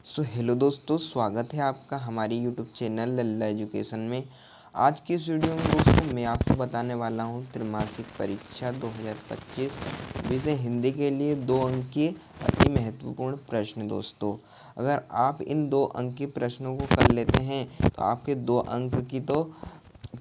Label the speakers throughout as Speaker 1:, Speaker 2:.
Speaker 1: So hello दोस्तों, स्वागत है आपका हमारी यूट्यूब चैनल लल्ला एजुकेशन में। आज की इस वीडियो में दोस्तों मैं आपको बताने वाला हूं त्रैमासिक परीक्षा 2025 विषय हिंदी के लिए 2 अंक के अति महत्वपूर्ण प्रश्न। दोस्तों अगर आप इन 2 अंक के प्रश्नों को कर लेते हैं तो आपके 2 अंक की तो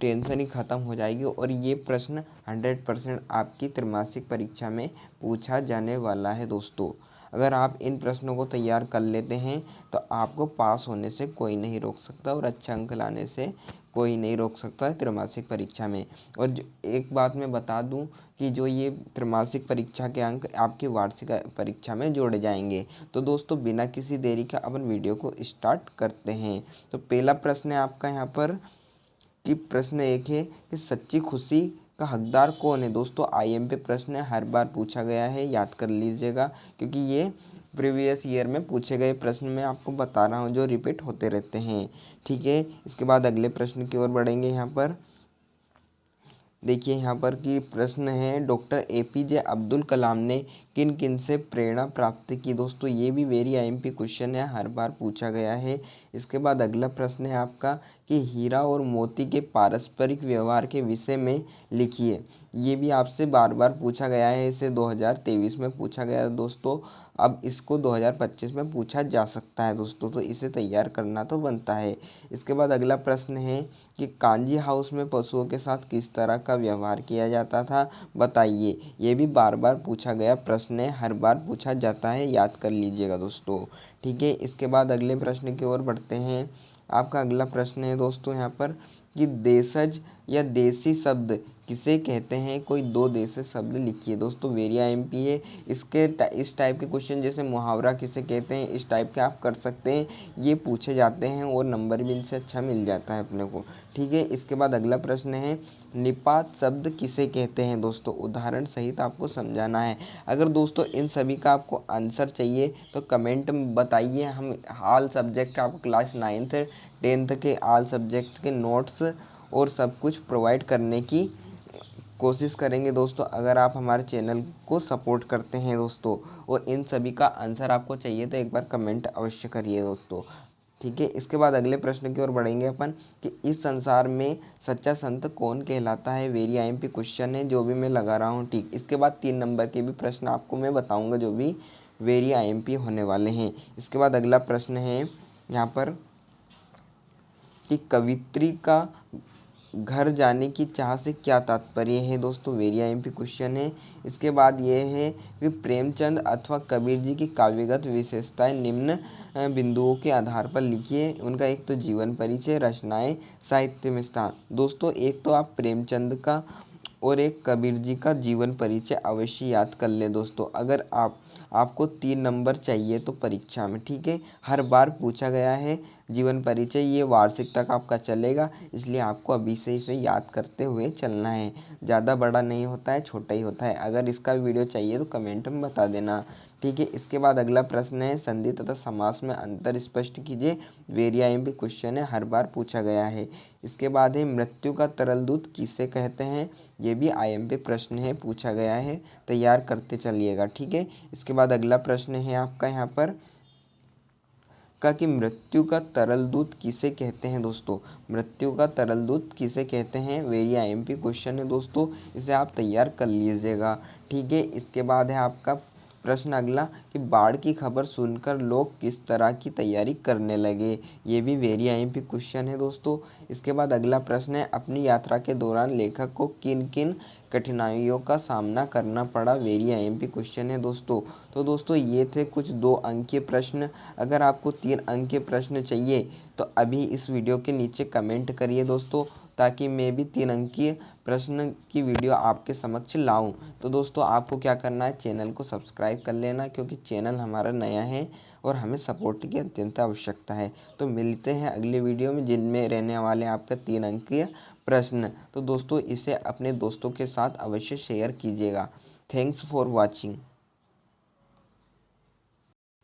Speaker 1: टेंशन ही ख़त्म हो जाएगी और ये प्रश्न 100% आपकी त्रैमासिक परीक्षा में पूछा जाने वाला है। दोस्तों अगर आप इन प्रश्नों को तैयार कर लेते हैं तो आपको पास होने से कोई नहीं रोक सकता और अच्छे अंक लाने से कोई नहीं रोक सकता है त्रैमासिक परीक्षा में। और एक बात मैं बता दूं कि जो ये त्रैमासिक परीक्षा के अंक आपकी वार्षिक परीक्षा में जोड़े जाएंगे। तो दोस्तों बिना किसी देरी का अपन वीडियो को स्टार्ट करते हैं। तो पहला प्रश्न है आपका यहाँ पर कि प्रश्न 1 है कि सच्ची खुशी का हकदार कौन है। दोस्तों आईएमपी प्रश्न है, हर बार पूछा गया है, याद कर लीजिएगा क्योंकि ये प्रीवियस ईयर में पूछे गए प्रश्न मैं आपको बता रहा हूँ जो रिपीट होते रहते हैं। ठीक है, इसके बाद अगले प्रश्न की ओर बढ़ेंगे। यहाँ पर देखिए यहाँ पर कि प्रश्न है डॉक्टर एपीजे अब्दुल कलाम ने किन किन से प्रेरणा प्राप्त की। दोस्तों ये भी वेरी आईएमपी क्वेश्चन है, हर बार पूछा गया है। इसके बाद अगला प्रश्न है आपका कि हीरा और मोती के पारस्परिक व्यवहार के विषय में लिखिए। ये भी आपसे बार बार पूछा गया है, इसे 2023 में पूछा गया है दोस्तों, अब इसको 2025 में पूछा जा सकता है दोस्तों, तो इसे तैयार करना तो बनता है। इसके बाद अगला प्रश्न है कि कांजी हाउस में पशुओं के साथ किस तरह का व्यवहार किया जाता था, बताइए। ये भी बार बार पूछा गया प्रश्न है, हर बार पूछा जाता है, याद कर लीजिएगा दोस्तों। ठीक है, इसके बाद अगले प्रश्न की ओर बढ़ते हैं। आपका अगला प्रश्न है दोस्तों यहाँ पर कि देशज या देसी शब्द किसे कहते हैं, कोई 2 देसी शब्द लिखिए। दोस्तों वेरी आईएमपी है, इस टाइप के क्वेश्चन जैसे मुहावरा किसे कहते हैं, इस टाइप के आप कर सकते हैं, ये पूछे जाते हैं और नंबर भी इनसे अच्छा मिल जाता है अपने को। ठीक है, इसके बाद अगला प्रश्न है निपात शब्द किसे कहते हैं। दोस्तों उदाहरण सहित आपको समझाना है। अगर दोस्तों इन सभी का आपको आंसर चाहिए तो कमेंट में बताइए, हम ऑल सब्जेक्ट आपको क्लास 9th 10th के ऑल सब्जेक्ट के नोट्स और सब कुछ प्रोवाइड करने की कोशिश करेंगे। दोस्तों अगर आप हमारे चैनल को सपोर्ट करते हैं दोस्तों और इन सभी का आंसर आपको चाहिए तो एक बार कमेंट अवश्य करिए दोस्तों। ठीक है, इसके बाद अगले प्रश्न की ओर बढ़ेंगे अपन कि इस संसार में सच्चा संत कौन कहलाता है। वेरी आईएमपी क्वेश्चन है जो भी मैं लगा रहा हूँ। ठीक, इसके बाद 3 नंबर के भी प्रश्न आपको मैं बताऊँगा जो भी वेरी आईएमपी होने वाले हैं। इसके बाद अगला प्रश्न है यहाँ पर कि कवित्री का घर जाने की चाह से क्या तात्पर्य है। दोस्तों वेरी आईएमपी क्वेश्चन है। इसके बाद ये है कि प्रेमचंद अथवा कबीर जी की काव्यगत विशेषताएं निम्न बिंदुओं के आधार पर लिखिए। उनका एक तो जीवन परिचय, रचनाएं, साहित्य में स्थान। दोस्तों एक तो आप प्रेमचंद का और एक कबीर जी का जीवन परिचय अवश्य याद कर लें दोस्तों। अगर आपको 3 नंबर चाहिए तो परीक्षा में, ठीक है, हर बार पूछा गया है जीवन परिचय, ये वार्षिक तक आपका चलेगा, इसलिए आपको अभी से इसे याद करते हुए चलना है। ज़्यादा बड़ा नहीं होता है, छोटा ही होता है। अगर इसका वीडियो चाहिए तो कमेंट में बता देना। ठीक है, इसके बाद अगला प्रश्न है संधि तथा समास में अंतर स्पष्ट कीजिए। वेरी आईएमपी क्वेश्चन है, हर बार पूछा गया है। इसके बाद है मृत्यु का तरल दूत किसे कहते हैं। ये भी आईएमपी प्रश्न है, पूछा गया है, तैयार करते चलिएगा। ठीक है, इसके बाद अगला प्रश्न है आपका यहाँ पर कि मृत्यु का तरल दूत किसे कहते हैं। दोस्तों मृत्यु का तरल दूत किसे कहते हैं, वेरी आईएमपी क्वेश्चन है दोस्तों, इसे आप तैयार कर लीजिएगा। ठीक है, इसके बाद है आपका प्रश्न अगला कि बाढ़ की खबर सुनकर लोग किस तरह की तैयारी करने लगे। ये भी वेरी आईएमपी क्वेश्चन है दोस्तों। इसके बाद अगला प्रश्न है अपनी यात्रा के दौरान लेखक को किन किन कठिनाइयों का सामना करना पड़ा। वेरी आईएमपी क्वेश्चन है दोस्तों। तो दोस्तों ये थे कुछ 2 अंक के प्रश्न। अगर आपको 3 अंक के प्रश्न चाहिए तो अभी इस वीडियो के नीचे कमेंट करिए दोस्तों, ताकि मैं भी 3 अंकीय प्रश्न की वीडियो आपके समक्ष लाऊं। तो दोस्तों आपको क्या करना है, चैनल को सब्सक्राइब कर लेना क्योंकि चैनल हमारा नया है और हमें सपोर्ट की अत्यंत आवश्यकता है। तो मिलते हैं अगले वीडियो में जिनमें रहने वाले आपका 3 अंकीय प्रश्न। तो दोस्तों इसे अपने दोस्तों के साथ अवश्य शेयर कीजिएगा। Thanks for watching.